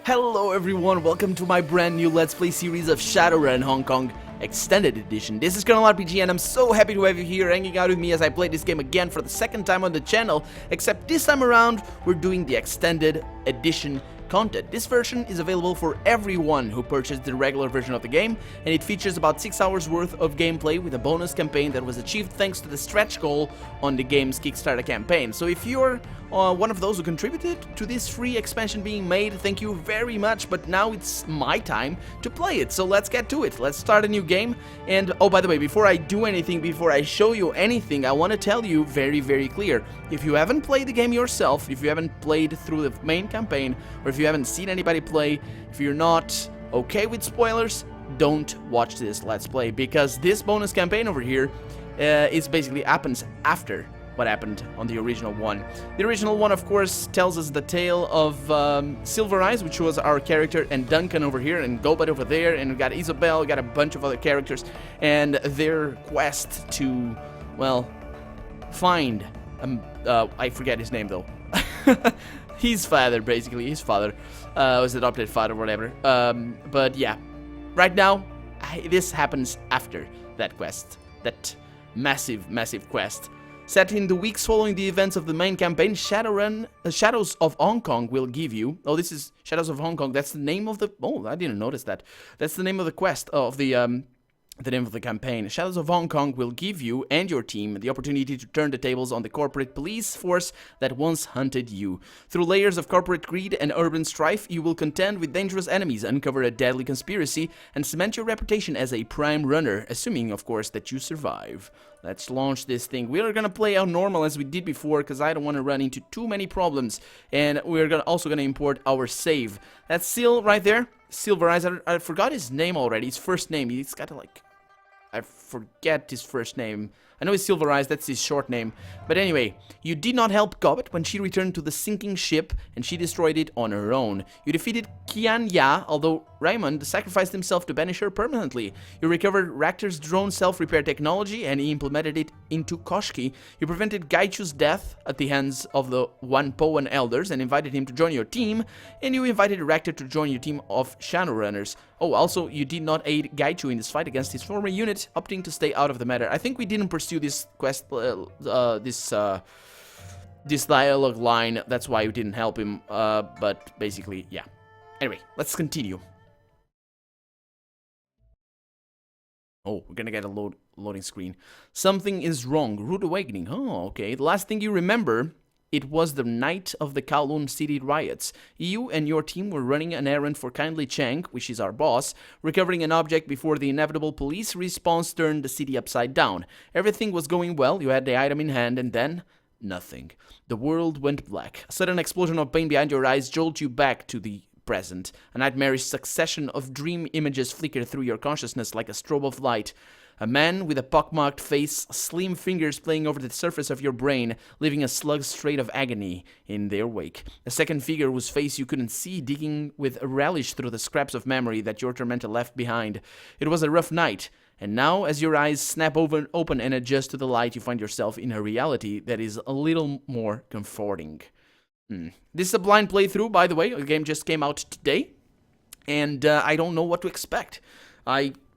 Hello everyone, welcome to my brand new Let's Play series of Shadowrun Hong Kong Extended Edition. This is Colonel RPG and I'm so happy to have you here hanging out with me as I play this game again for the second time on the channel, except this time around we're doing the Extended Edition content. This version is available for everyone who purchased the regular version of the game, and it features about 6 hours worth of gameplay with a bonus campaign that was achieved thanks to the stretch goal on the game's Kickstarter campaign. So if you're one of those who contributed to this free expansion being made, thank you very much, but now it's my time to play it, so let's get to it. Let's start a new game, and oh, by the way, before I do anything, before I show you anything, I want to tell you very clear, if you haven't played the game yourself, if you haven't played through the main campaign, or if you haven't seen anybody play, if you're not okay with spoilers, don't watch this Let's Play, because this bonus campaign over here is basically happens after what happened on the original one. The original one, of course, tells us the tale of Silver Eyes, which was our character, and Duncan over here, and Gobet over there, and we got Isabel, we got a bunch of other characters, and their quest to, well, find, I forget his name though, his father, basically, his father, was adopted father, whatever, but yeah, right now, this happens after that quest, that massive quest. Set in the weeks following the events of the main campaign, Shadowrun, Shadows of Hong Kong will give you... Oh, this is Shadows of Hong Kong. That's the name of the... Oh, I didn't notice that. That's the name of the quest, of the name of the campaign. Shadows of Hong Kong will give you and your team the opportunity to turn the tables on the corporate police force that once hunted you. Through layers of corporate greed and urban strife, you will contend with dangerous enemies, uncover a deadly conspiracy, and cement your reputation as a prime runner, assuming, of course, that you survive. Let's launch this thing. We are gonna play out normal as we did before, because I don't want to run into too many problems, and we're also gonna import our save. That's Sil right there. Silver Eyes. I forgot his name already. His first name. He's got like... I forget his first name. I know it's Silver Eyes, that's his short name. But anyway, you did not help Gobet when she returned to the sinking ship and she destroyed it on her own. You defeated Qian Ya, although Raymond sacrificed himself to banish her permanently. You recovered Ractor's drone self-repair technology and he implemented it into Koshki. You prevented Gaichu's death at the hands of the Wanpoan elders and invited him to join your team. And you invited Ractor to join your team of Shadowrunners. Oh, also, you did not aid Gaichu in this fight against his former unit, opting to stay out of the matter. I think we didn't pursue this quest, this dialogue line, that's why we didn't help him, but basically, yeah. Anyway, let's continue. Oh, we're gonna get a loading screen. Something is wrong. Rude awakening. Oh, okay. The last thing you remember... It was the night of the Kowloon City riots. You and your team were running an errand for Kindly Chang, which is our boss, recovering an object before the inevitable police response turned the city upside down. Everything was going well, you had the item in hand, and then... nothing. The world went black. A sudden explosion of pain behind your eyes jolted you back to the present. A nightmarish succession of dream images flickered through your consciousness like a strobe of light. A man with a pockmarked face, slim fingers playing over the surface of your brain, leaving a slug's strait of agony in their wake. A second figure whose face you couldn't see, digging with a relish through the scraps of memory that your tormentor left behind. It was a rough night, and now as your eyes snap open and adjust to the light, you find yourself in a reality that is a little more comforting. This is a blind playthrough, by the way. The game just came out today, and I don't know what to expect.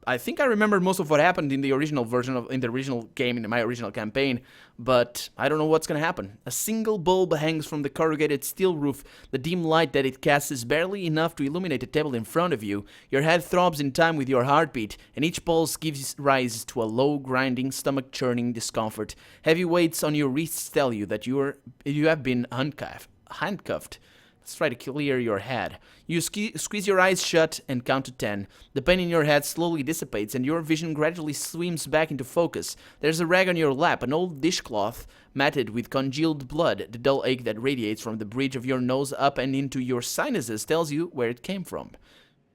I think I remember most of what happened in the original version in the original game, in my original campaign, but I don't know what's gonna happen. A single bulb hangs from the corrugated steel roof. The dim light that it casts is barely enough to illuminate the table in front of you. Your head throbs in time with your heartbeat, and each pulse gives rise to a low, grinding, stomach-churning discomfort. Heavy weights on your wrists tell you that you have been handcuffed. Let's try to clear your head. You squeeze your eyes shut and count to 10. The pain in your head slowly dissipates and your vision gradually swims back into focus. There's a rag on your lap, an old dishcloth matted with congealed blood. The dull ache that radiates from the bridge of your nose up and into your sinuses tells you where it came from.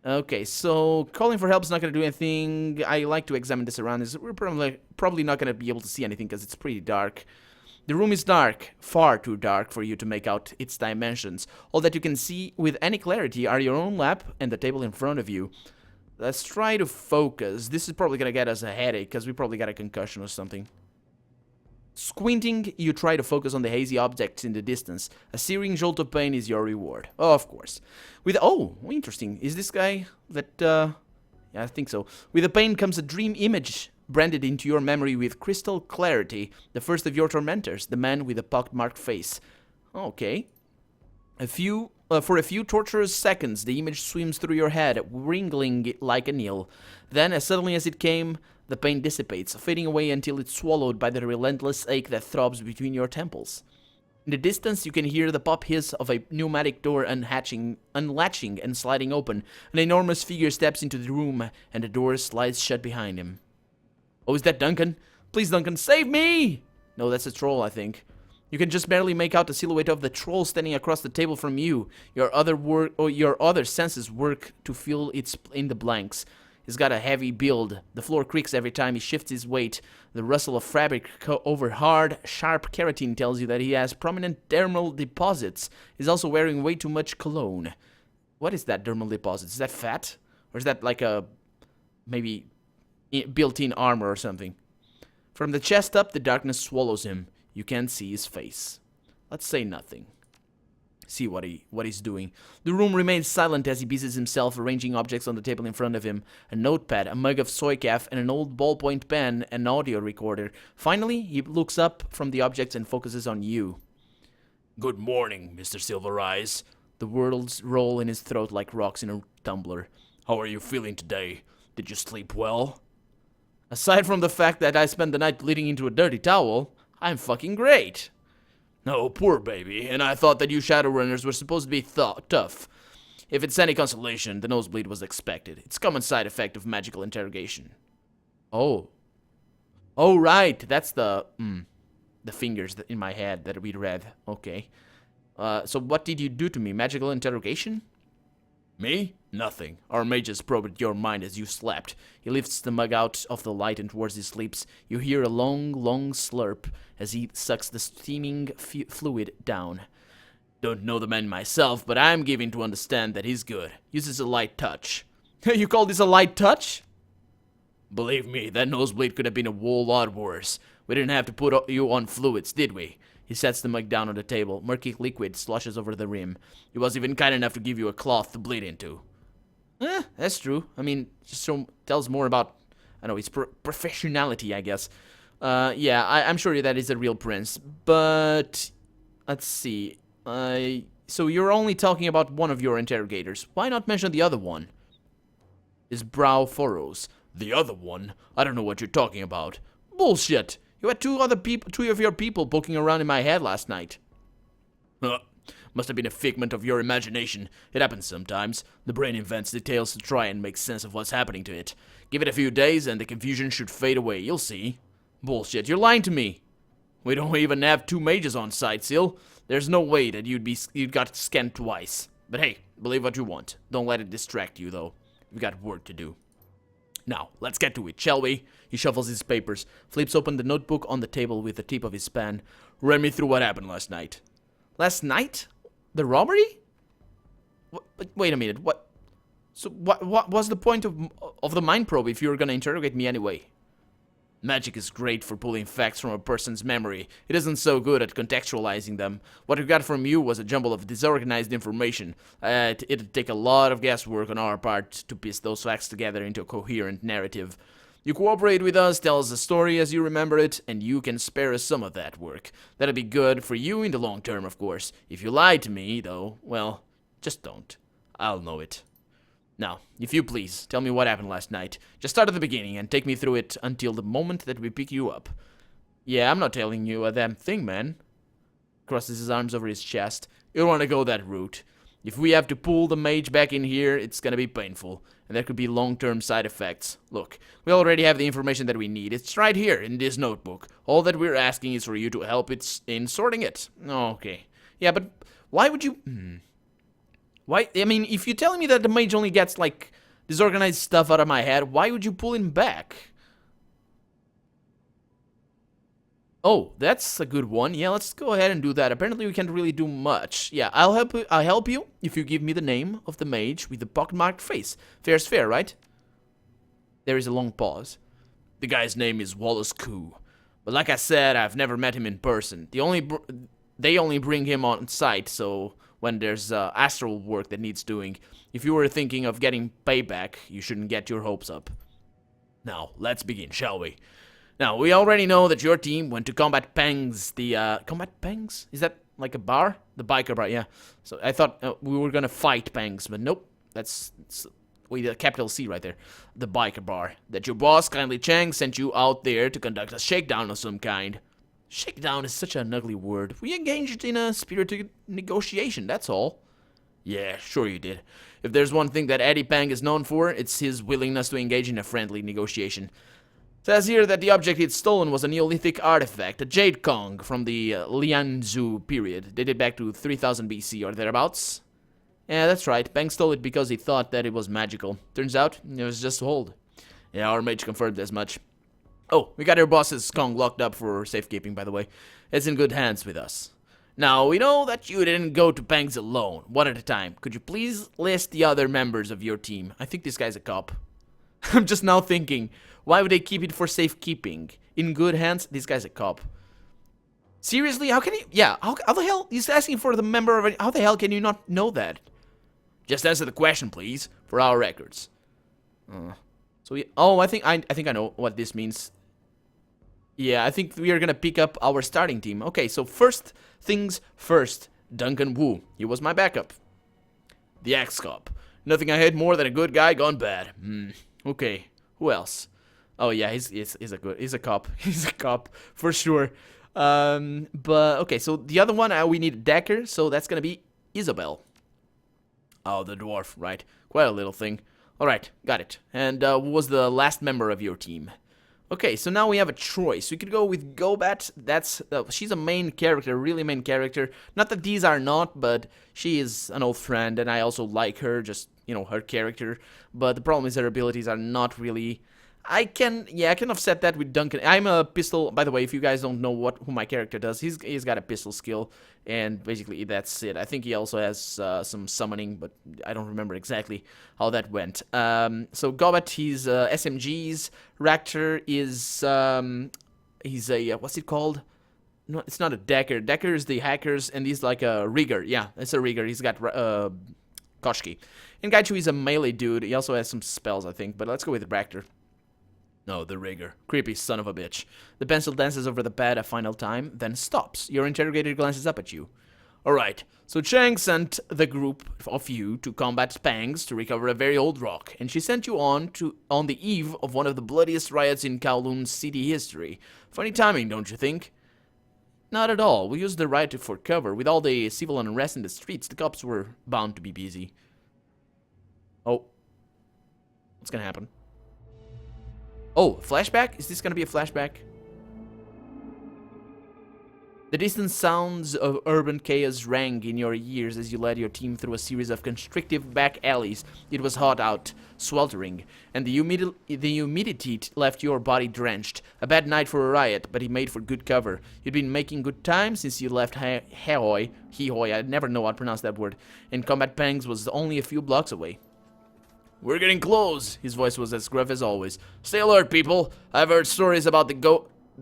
Okay, so calling for help is not going to do anything. I like to examine this around. We're probably not going to be able to see anything because it's pretty dark. The room is dark, far too dark for you to make out its dimensions. All that you can see with any clarity are your own lap and the table in front of you. Let's try to focus. This is probably gonna get us a headache because we probably got a concussion or something. Squinting, you try to focus on the hazy objects in the distance. A searing jolt of pain is your reward. Oh, of course. Oh, interesting. Is this guy that, yeah, I think so. With the pain comes a dream image branded into your memory with crystal clarity. The first of your tormentors, the man with the pockmarked face. Okay. For a few torturous seconds, the image swims through your head, wriggling like an eel. Then, as suddenly as it came, the pain dissipates, fading away until it's swallowed by the relentless ache that throbs between your temples. In the distance, you can hear the pop hiss of a pneumatic door unlatching and sliding open. An enormous figure steps into the room, and the door slides shut behind him. Oh, is that Duncan? Please, Duncan, save me! No, that's a troll, I think. You can just barely make out the silhouette of the troll standing across the table from you. Your other senses work to fill in the blanks. He's got a heavy build. The floor creaks every time he shifts his weight. The rustle of fabric over hard, sharp keratin tells you that he has prominent dermal deposits. He's also wearing way too much cologne. What is that dermal deposit? Is that fat? Or is that like a maybe built-in armor or something? From the chest up, the darkness swallows him. You can't see his face. Let's say nothing. See what he's doing. The room remains silent as he busies himself arranging objects on the table in front of him. A notepad, a mug of soy calf, and an old ballpoint pen, an audio recorder. Finally, he looks up from the objects and focuses on you. Good morning, Mr. Silver Eyes. The words roll in his throat like rocks in a tumbler. How are you feeling today? Did you sleep well? Aside from the fact that I spent the night bleeding into a dirty towel, I'm fucking great. Oh, poor baby, and I thought that you Shadowrunners were supposed to be tough. If it's any consolation, the nosebleed was expected. It's a common side effect of magical interrogation. Oh. Oh, right, that's the fingers in my head that we read. Okay. So what did you do to me? Magical interrogation? Me? Nothing. Our mages probed your mind as you slept. He lifts the mug out of the light and towards his lips. You hear a long, long slurp as he sucks the steaming fluid down. Don't know the man myself, but I'm given to understand that he's good. Uses a light touch. You call this a light touch? Believe me, that nosebleed could have been a whole lot worse. We didn't have to put you on fluids, did we? He sets the mug down on the table. Murky liquid sloshes over the rim. He was even kind enough to give you a cloth to bleed into. That's true. I mean, just tells more about, I don't know, his professionality, I guess. Yeah, I'm sure that is a real prince. But, let's see. So you're only talking about one of your interrogators. Why not mention the other one? His brow furrows. The other one? I don't know what you're talking about. Bullshit! You had two of your people poking around in my head last night. Must have been a figment of your imagination. It happens sometimes. The brain invents details to try and make sense of what's happening to it. Give it a few days and the confusion should fade away, you'll see. Bullshit, you're lying to me. We don't even have 2 mages on site, Sil. There's no way that you'd got scanned twice. But hey, believe what you want. Don't let it distract you, though. We've got work to do. Now, let's get to it, shall we? He shuffles his papers, flips open the notebook on the table with the tip of his pen. Run me through what happened last night. Last night? The robbery? Wait a minute, what? So what was the point of the mind probe if you were gonna interrogate me anyway? Magic is great for pulling facts from a person's memory. It isn't so good at contextualizing them. What we got from you was a jumble of disorganized information. It'd take a lot of guesswork on our part to piece those facts together into a coherent narrative. You cooperate with us, tell us the story as you remember it, and you can spare us some of that work. That'll be good for you in the long term, of course. If you lie to me, though, well, just don't. I'll know it. Now, if you please, tell me what happened last night. Just start at the beginning and take me through it until the moment that we pick you up. Yeah, I'm not telling you a damn thing, man. Crosses his arms over his chest. You don't want to go that route. If we have to pull the mage back in here, it's gonna be painful. And there could be long-term side effects. Look, we already have the information that we need. It's right here in this notebook. All that we're asking is for you to help in sorting it. Okay. Yeah, but why would you... Why? I mean, if you're telling me that the mage only gets, like, disorganized stuff out of my head, why would you pull him back? Oh, that's a good one. Yeah, let's go ahead and do that. Apparently, we can't really do much. Yeah, I'll help you if you give me the name of the mage with the pockmarked face. Fair's fair, right? There is a long pause. The guy's name is Wallace Koo, But like I said, I've never met him in person. They only bring him on site, so when there's astral work that needs doing. If you were thinking of getting payback, you shouldn't get your hopes up. Now, let's begin, shall we? Now, we already know that your team went to Combat Pangs, Combat Pangs? Is that like a bar? The biker bar, yeah. So I thought we were gonna fight Pangs, but nope. That's the capital C right there. The biker bar. That your boss, kindly Chang, sent you out there to conduct a shakedown of some kind. Shakedown is such an ugly word. We engaged in a spirited negotiation, that's all. Yeah, sure you did. If there's one thing that Eddie Pang is known for, it's his willingness to engage in a friendly negotiation. Says here that the object he'd stolen was a Neolithic artifact, a jade Kong from the Lianzhu period, dated back to 3000 BC or thereabouts. Yeah, that's right. Pang stole it because he thought that it was magical. Turns out, it was just old. Yeah, our mage confirmed as much. Oh, we got our boss's Kong locked up for safekeeping, by the way. It's in good hands with us. Now, we know that you didn't go to Pangs alone, one at a time. Could you please list the other members of your team? I think this guy's a cop. I'm just now thinking, why would they keep it for safekeeping? In good hands, this guy's a cop. Seriously, how can he... Yeah, how the hell... He's asking for the member of it. How the hell can you not know that? Just answer the question, please, for our records. I think I know what this means. Yeah, I think we are gonna pick up our starting team. Okay, so first things first, Duncan Wu. He was my backup. The ex-cop. Nothing I hate more than a good guy gone bad. Okay, who else? Oh yeah, he's a cop. He's a cop for sure. But okay, so the other one we need Decker, so that's gonna be Isabel. Oh, the dwarf, right? Quite a little thing. All right, got it. And who was the last member of your team? Okay, so now we have a choice. We could go with Gobat. That's she's a main character, really main character. Not that these are not, but she is an old friend, and I also like her, just, you know, her character. But the problem is her abilities are not really... I can offset that with Duncan. I'm a pistol, by the way, if you guys don't know who my character does, he's got a pistol skill, and basically that's it. I think he also has some summoning, but I don't remember exactly how that went. So Gobat, he's SMGs. Raptor is, he's a, what's it called? No, it's not a Decker. Decker is the hackers, and he's like a rigger. Yeah, it's a rigger. He's got Koshki. And Gaichu is a melee dude. He also has some spells, I think, but let's go with Raptor. No, the rigger. Creepy son of a bitch. The pencil dances over the pad a final time, then stops. Your interrogator glances up at you. Alright, so Chang sent the group of you to combat Pangs to recover a very old rock, and she sent you on the eve of one of the bloodiest riots in Kowloon's city history. Funny timing, don't you think? Not at all. We used the riot for cover. With all the civil unrest in the streets, the cops were bound to be busy. Oh. What's gonna happen? Oh, flashback? Is this gonna be a flashback? The distant sounds of urban chaos rang in your ears as you led your team through a series of constrictive back alleys. It was hot out, sweltering, and the humidity left your body drenched. A bad night for a riot, but it made for good cover. You'd been making good time since you left Hehoi, I never know how to pronounce that word, and Combat Pangs was only a few blocks away. We're getting close. His voice was as gruff as always. Stay alert, people. I've heard stories about the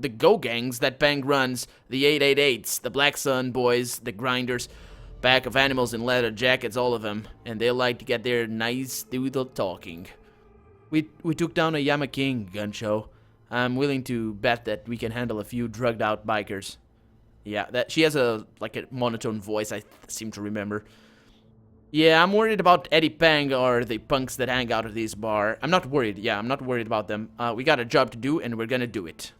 go gangs that Pang runs, the 888s, the Black Sun boys, the grinders, pack of animals in leather jackets, all of them, and they like to get their nice doodle talking. We took down a Yama King, Guncho. I'm willing to bet that we can handle a few drugged out bikers. Yeah, that she has a monotone voice, I seem to remember. Yeah, I'm worried about Eddie Pang or the punks that hang out at this bar. I'm not worried. Yeah, I'm not worried about them. We got a job to do, and we're gonna do it.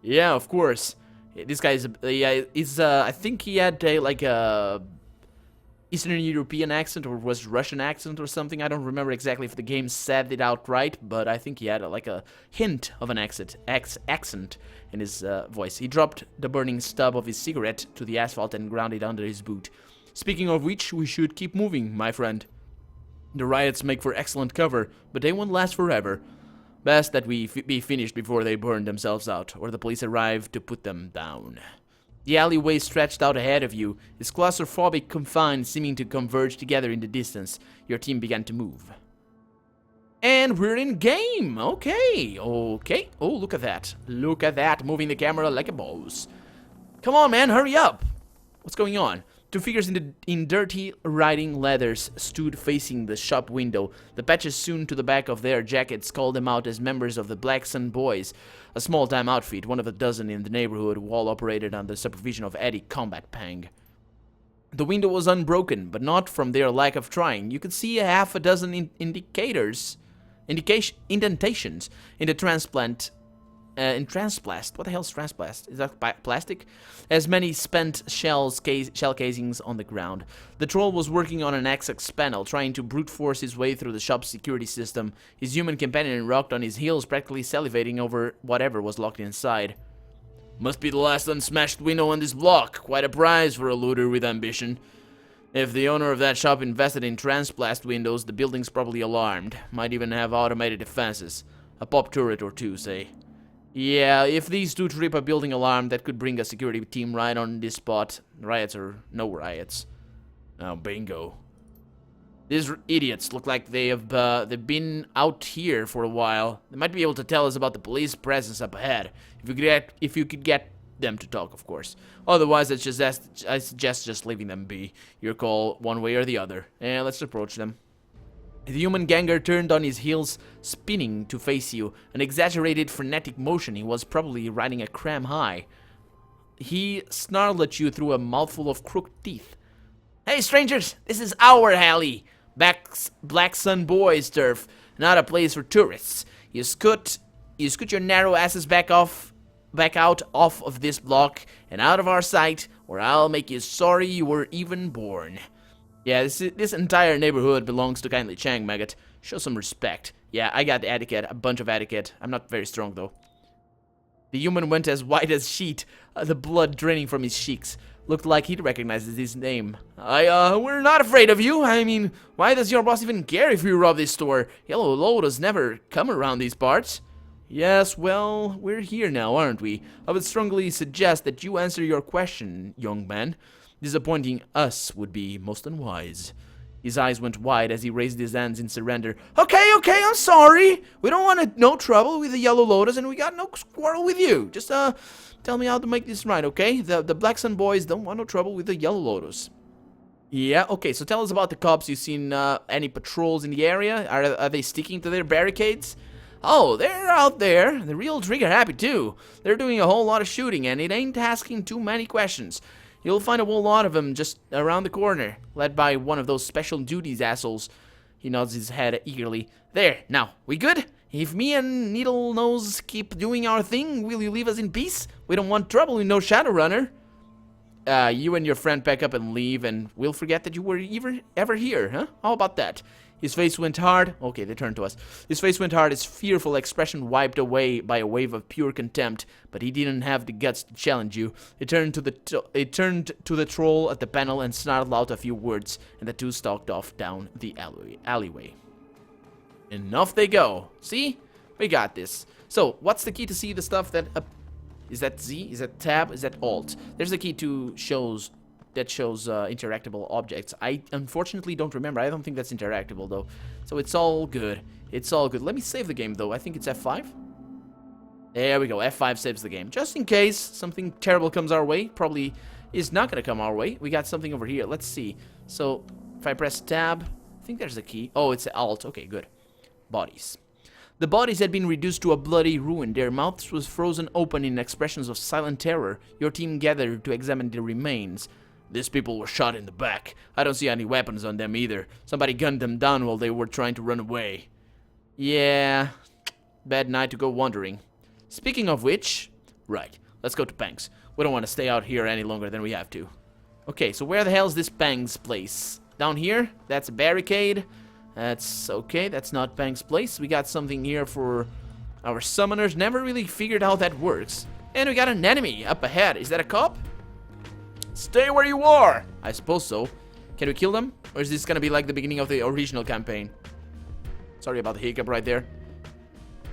Yeah, of course. This guy is, I think he had a Eastern European accent, or was Russian accent or something. I don't remember exactly if the game said it outright, but I think he had a hint of an accent in his voice. He dropped the burning stub of his cigarette to the asphalt and ground it under his boot. Speaking of which, we should keep moving, my friend. The riots make for excellent cover, but they won't last forever. Best that we be finished before they burn themselves out, or the police arrive to put them down. The alleyway stretched out ahead of you, its claustrophobic confines seeming to converge together in the distance. Your team began to move. And we're in game. Okay. Okay. Oh, look at that. Look at that. Moving the camera like a boss. Come on, man. Hurry up. What's going on? Two figures in dirty riding leathers stood facing the shop window. The patches sewn to the back of their jackets called them out as members of the Black Sun Boys, a small-time outfit, one of a dozen in the neighborhood, who all operated under the supervision of Eddie Combat Pang. The window was unbroken, but not from their lack of trying. You could see a half a dozen indentations in the transplast. What the hell is transplast? Is that plastic? As many spent shell casings on the ground. The troll was working on an access panel, trying to brute force his way through the shop's security system. His human companion rocked on his heels, practically salivating over whatever was locked inside. Must be the last unsmashed window on this block. Quite a prize for a looter with ambition. If the owner of that shop invested in transplast windows, the building's probably alarmed. Might even have automated defenses. A pop turret or two, say. Yeah, if these two trip a building alarm, that could bring a security team right on this spot. Riots or no riots. Oh, bingo. These idiots look like they've been out here for a while. They might be able to tell us about the police presence up ahead. If you could get them to talk, of course. Otherwise, I suggest just leaving them be. Your call, one way or the other. And let's approach them. The human ganger turned on his heels, spinning to face you. An exaggerated, frenetic motion. He was probably riding a cram high. He snarled at you through a mouthful of crooked teeth. Hey, strangers! This is our alley! Black Sun Boys turf, not a place for tourists. You scoot your narrow asses back out of this block and out of our sight, or I'll make you sorry you were even born. Yeah, this entire neighborhood belongs to Kindly Chang, maggot. Show some respect. Yeah, I got etiquette, a bunch of etiquette. I'm not very strong, though. The human went as white as sheet, the blood draining from his cheeks. Looked like he'd recognized his name. We're not afraid of you. I mean, why does your boss even care if we rob this store? Yellow Lotus never come around these parts. Yes, well, we're here now, aren't we? I would strongly suggest that you answer your question, young man. Disappointing us would be most unwise. His eyes went wide as he raised his hands in surrender. Okay, I'm sorry. We don't want no trouble with the Yellow Lotus, and we got no quarrel with you. Just, tell me how to make this right, okay? The Black Sun Boys don't want no trouble with the Yellow Lotus. Yeah, okay, so tell us about the cops. You seen, any patrols in the area? Are they sticking to their barricades? Oh, they're out there. They're real trigger-happy, too. They're doing a whole lot of shooting, and it ain't asking too many questions. You'll find a whole lot of them just around the corner, led by one of those special duties assholes. He nods his head eagerly. There, now, we good? If me and Needle Nose keep doing our thing, will you leave us in peace? We don't want trouble with no Shadowrunner. You and your friend pack up and leave, and we'll forget that you were ever here, huh? How about that? His face went hard. Okay, they turned to us. His face went hard, his fearful expression wiped away by a wave of pure contempt. But he didn't have the guts to challenge you. It turned to the troll at the panel and snarled out a few words, and the two stalked off down the alleyway. And off they go. See? We got this. So, what's the key to see the stuff that... is that Z? Is that Tab? Is that Alt? There's the key to shows interactable objects. I unfortunately don't remember. I don't think that's interactable, though. So it's all good. It's all good. Let me save the game, though. I think it's F5. There we go. F5 saves the game. Just in case something terrible comes our way. Probably is not going to come our way. We got something over here. Let's see. So, if I press Tab, I think there's a key. Oh, it's Alt. Okay, good. Bodies. The bodies had been reduced to a bloody ruin. Their mouths was frozen open in expressions of silent terror. Your team gathered to examine the remains. These people were shot in the back. I don't see any weapons on them either. Somebody gunned them down while they were trying to run away. Yeah, bad night to go wandering. Speaking of which, right, let's go to Pang's. We don't want to stay out here any longer than we have to. Okay, so where the hell is this Pang's place? Down here? That's a barricade. That's okay, that's not Pang's place. We got something here for our summoners. Never really figured how that works. And we got an enemy up ahead. Is that a cop? Stay where you are! I suppose so. Can we kill them? Or is this gonna be like the beginning of the original campaign? Sorry about the hiccup right there.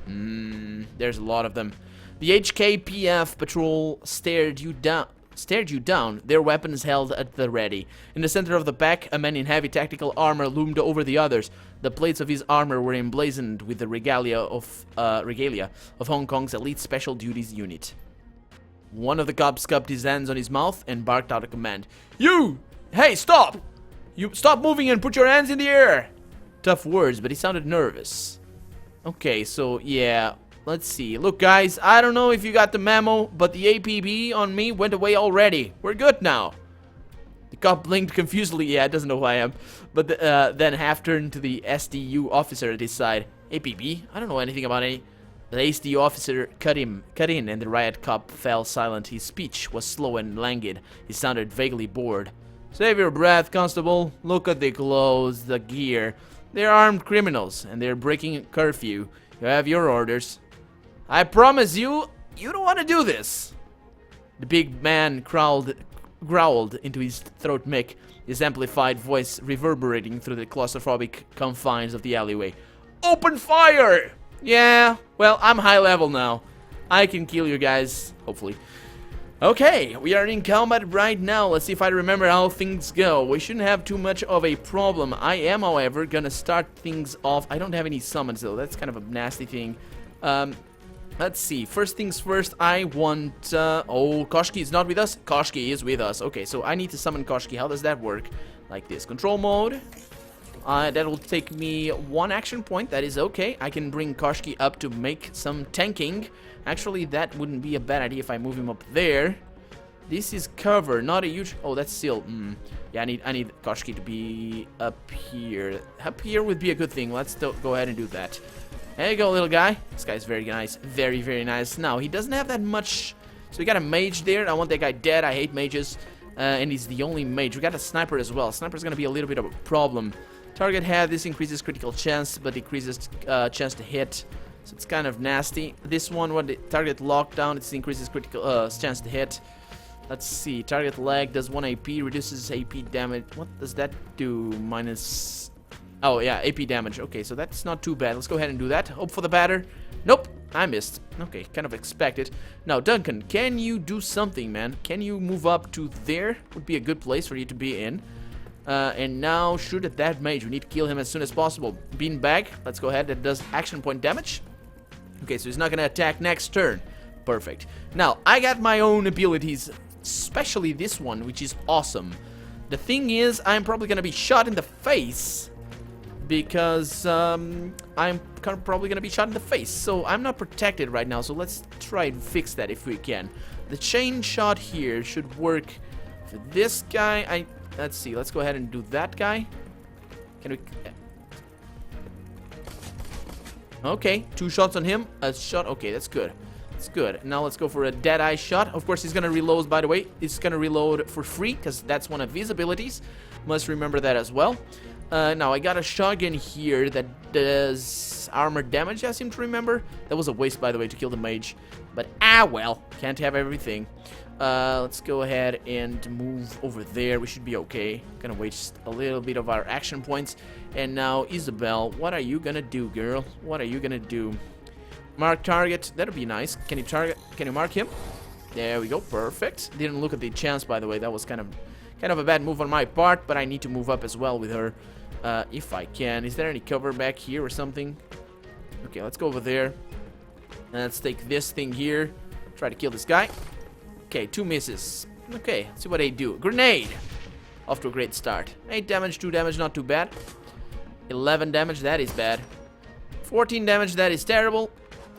There's a lot of them. The HKPF patrol stared you down. stared you down, their weapons held at the ready. In the center of the pack, a man in heavy tactical armor loomed over the others. The plates of his armor were emblazoned with the regalia of Hong Kong's elite special duties unit. One of the cops cupped his hands on his mouth and barked out a command. You! Hey, stop! You stop moving and put your hands in the air! Tough words, but he sounded nervous. Okay, so yeah, let's see. Look, guys, I don't know if you got the memo, but the APB on me went away already. We're good now. The cop blinked confusedly. Yeah, it doesn't know who I am. But then half turned to the SDU officer at his side. APB? I don't know anything about any. The SDU officer cut in, and the riot cop fell silent. His speech was slow and languid. He sounded vaguely bored. Save your breath, constable. Look at the clothes, the gear. They're armed criminals, and they're breaking curfew. You have your orders. I promise you, you don't want to do this. The big man growled into his throat mic, his amplified voice reverberating through the claustrophobic confines of the alleyway. Open fire! Yeah, well, I'm high level now. I can kill you guys, hopefully. Okay, we are in combat right now. Let's see if I remember how things go. We shouldn't have too much of a problem. I am, however, gonna start things off. I don't have any summons, though. That's kind of a nasty thing. Let's see. First things first, I want... oh, Koshki is not with us? Koshki is with us. Okay, so I need to summon Koshki. How does that work? Like this. Control mode. That will take me 1 action point. That is okay. I can bring Koshki up to make some tanking. Actually, that wouldn't be a bad idea if I move him up there. This is cover, not a huge... Oh, that's still... Yeah, I need Koshki to be up here. Up here would be a good thing. Let's go ahead and do that. There you go, little guy. This guy's very nice. Very, very nice. Now, he doesn't have that much... So we got a mage there. I want that guy dead. I hate mages. And he's the only mage. We got a sniper as well. Sniper's gonna be a little bit of a problem. Target head, this increases critical chance, but decreases chance to hit. So it's kind of nasty. This one, when the target lockdown, it increases critical chance to hit. Let's see. Target leg does 1 AP, reduces AP damage. What does that do? Minus... Oh, yeah, AP damage. Okay, so that's not too bad. Let's go ahead and do that. Hope for the batter. Nope, I missed. Okay, kind of expected. Now, Duncan, can you do something, man? Can you move up to there? Would be a good place for you to be in. And now shoot at that mage. We need to kill him as soon as possible. Beanbag. Let's go ahead. That does action point damage. Okay, so he's not going to attack next turn. Perfect. Now, I got my own abilities, especially this one, which is awesome. The thing is, I'm probably going to be shot in the face because I'm probably going to be shot in the face. So I'm not protected right now, so let's try and fix that if we can. The chain shot here should work for this guy. Let's see, let's go ahead and do that guy. Can we... Okay, 2 shots on him. A shot, okay, that's good. That's good. Now let's go for a dead-eye shot. Of course, he's gonna reload, by the way. He's gonna reload for free, because that's one of his abilities. Must remember that as well. Now, I got a shotgun here that does armor damage, I seem to remember. That was a waste, by the way, to kill the mage. But, well, can't have everything. Let's go ahead and move over there. We should be okay. Gonna waste a little bit of our action points. And now, Isabel, what are you gonna do, girl? What are you gonna do? Mark target. That'll be nice. Can you mark him? There we go. Perfect. Didn't look at the chance, by the way. That was kind of a bad move on my part, but I need to move up as well with her. If I can. Is there any cover back here or something? Okay, let's go over there. And let's take this thing here. Try to kill this guy. Okay, 2 misses. Okay, let's see what they do. Grenade! Off to a great start. 8 damage, 2 damage, not too bad. 11 damage, that is bad. 14 damage, that is terrible.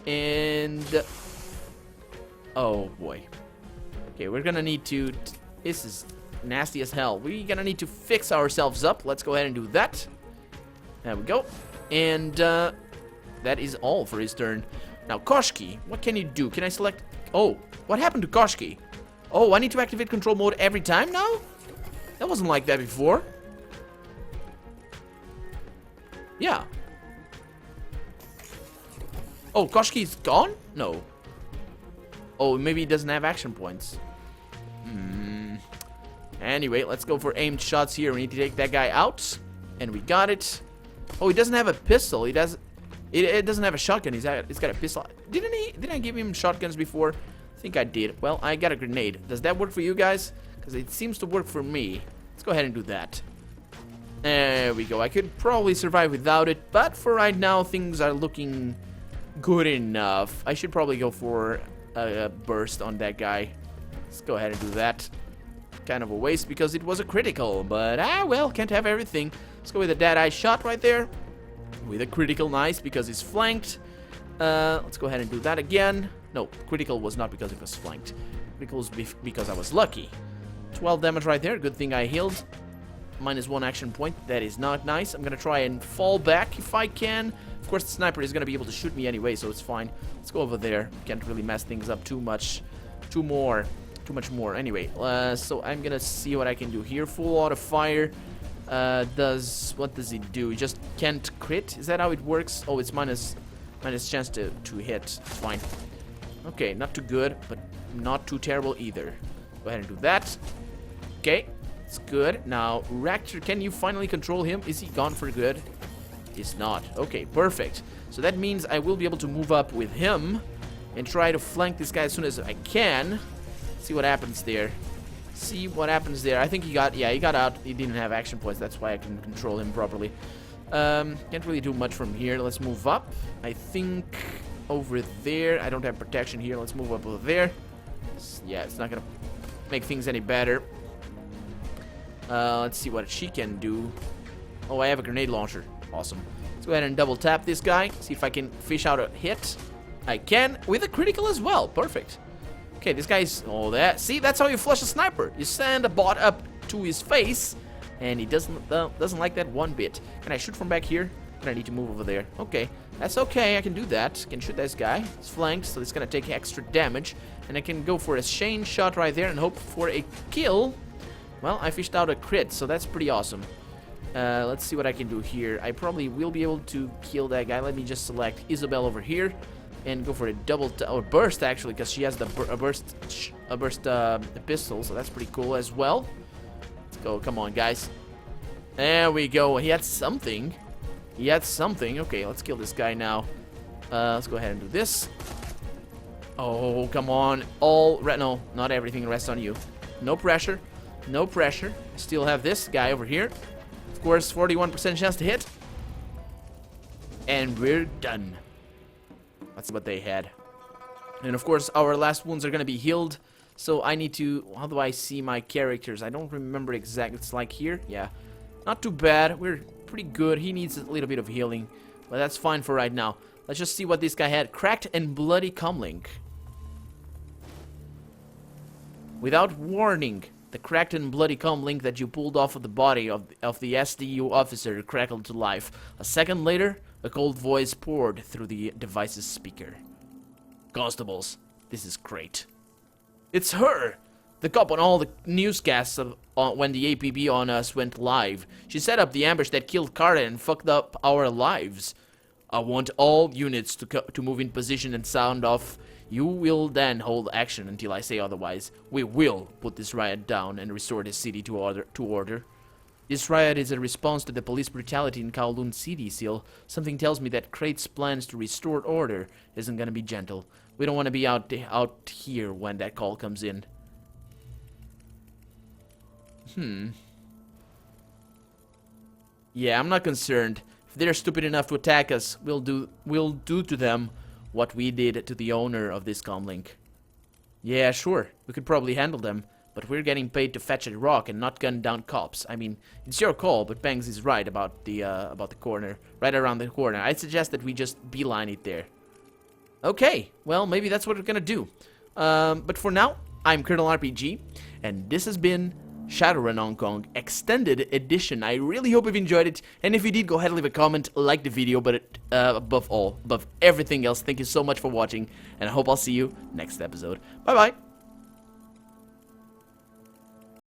And... oh, boy. Okay, we're gonna need to... this is nasty as hell. We're gonna need to fix ourselves up. Let's go ahead and do that. There we go. And, that is all for his turn. Now, Koshki, what can you do? Can I select... oh, what happened to Koshki? Oh, I need to activate control mode every time now? That wasn't like that before. Yeah. Oh, Koshki's gone? No. Oh, maybe he doesn't have action points. Anyway, let's go for aimed shots here. We need to take that guy out. And we got it. Oh, he doesn't have a pistol. It doesn't have a shotgun. He's got a pistol. Didn't I give him shotguns before? I think I did. Well, I got a grenade. Does that work for you guys? Because it seems to work for me. Let's go ahead and do that. There we go. I could probably survive without it, but for right now, things are looking good enough. I should probably go for a burst on that guy. Let's go ahead and do that. Kind of a waste because it was a critical, but well, can't have everything. Let's go with a dead-eye shot right there. With a critical, nice, because he's flanked. Let's go ahead and do that again. No, critical was not because it was flanked. Critical was because I was lucky. 12 damage right there. Good thing I healed. -1 action point. That is not nice. I'm gonna try and fall back if I can. Of course, the sniper is gonna be able to shoot me anyway, so it's fine. Let's go over there. Can't really mess things up too much. Too much more. Anyway, so I'm gonna see what I can do here. Full auto fire. What does it do? He just can't crit? Is that how it works? Oh, it's minus chance to hit. It's fine. Okay, not too good, but not too terrible either. Go ahead and do that. Okay, it's good. Now, Raptor, can you finally control him? Is he gone for good? He's not. Okay, perfect. So that means I will be able to move up with him and try to flank this guy as soon as I can. See what happens there. I think he got out. He didn't have action points. That's why I can control him properly. Can't really do much from here. Let's move up. I think over there. I don't have protection here. Let's move up over there. Yeah, it's not gonna make things any better. Let's see what she can do. Oh, I have a grenade launcher. Awesome. Let's go ahead and double tap this guy. See if I can fish out a hit. I can with a critical as well. Perfect. Okay, this guy's... Oh, that... See, that's how you flush a sniper. You send a bot up to his face, and he doesn't like that one bit. Can I shoot from back here? I need to move over there. Okay, that's okay. I can do that. Can shoot this guy. It's flanked, so it's gonna take extra damage. And I can go for a chain shot right there and hope for a kill. Well, I fished out a crit, so that's pretty awesome. Let's see what I can do here. I probably will be able to kill that guy. Let me just select Isabel over here. And go for a or burst actually, because she has the burst pistol, so that's pretty cool as well. Let's go, come on guys. There we go. He had something. Okay, let's kill this guy now. Let's go ahead and do this. Oh, come on. No, not everything rests on you. No pressure. No pressure. Still have this guy over here. Of course, 41% chance to hit. And we're done. That's what they had. And of course, our last wounds are going to be healed. So I need to... How do I see my characters? I don't remember exactly. It's like here. Yeah. Not too bad. We're pretty good. He needs a little bit of healing. But that's fine for right now. Let's just see what this guy had. Cracked and bloody comlink. Without warning, the cracked and bloody comlink that you pulled off of the body of the SDU officer crackled to life. A second later... A cold voice poured through the device's speaker. Constables, this is great. It's her! The cop on all the newscasts when the APB on us went live. She set up the ambush that killed Carter and fucked up our lives. I want all units to move in position and sound off. You will then hold action until I say otherwise. We will put this riot down and restore the city to order. This riot is a response to the police brutality in Kowloon City, Seal. Something tells me that Krait's plans to restore order isn't gonna be gentle. We don't want to be out here when that call comes in. Yeah, I'm not concerned. If they're stupid enough to attack us, we'll do to them what we did to the owner of this comlink. Yeah, sure. We could probably handle them. But we're getting paid to fetch a rock and not gun down cops. I mean, it's your call, but Bangs is right about the corner. Right around the corner. I'd suggest that we just beeline it there. Okay, well, maybe that's what we're gonna do. But for now, I'm Colonel RPG, and this has been Shadowrun Hong Kong Extended Edition. I really hope you've enjoyed it, and if you did, go ahead and leave a comment, like the video, but above everything else, thank you so much for watching, and I hope I'll see you next episode. Bye-bye!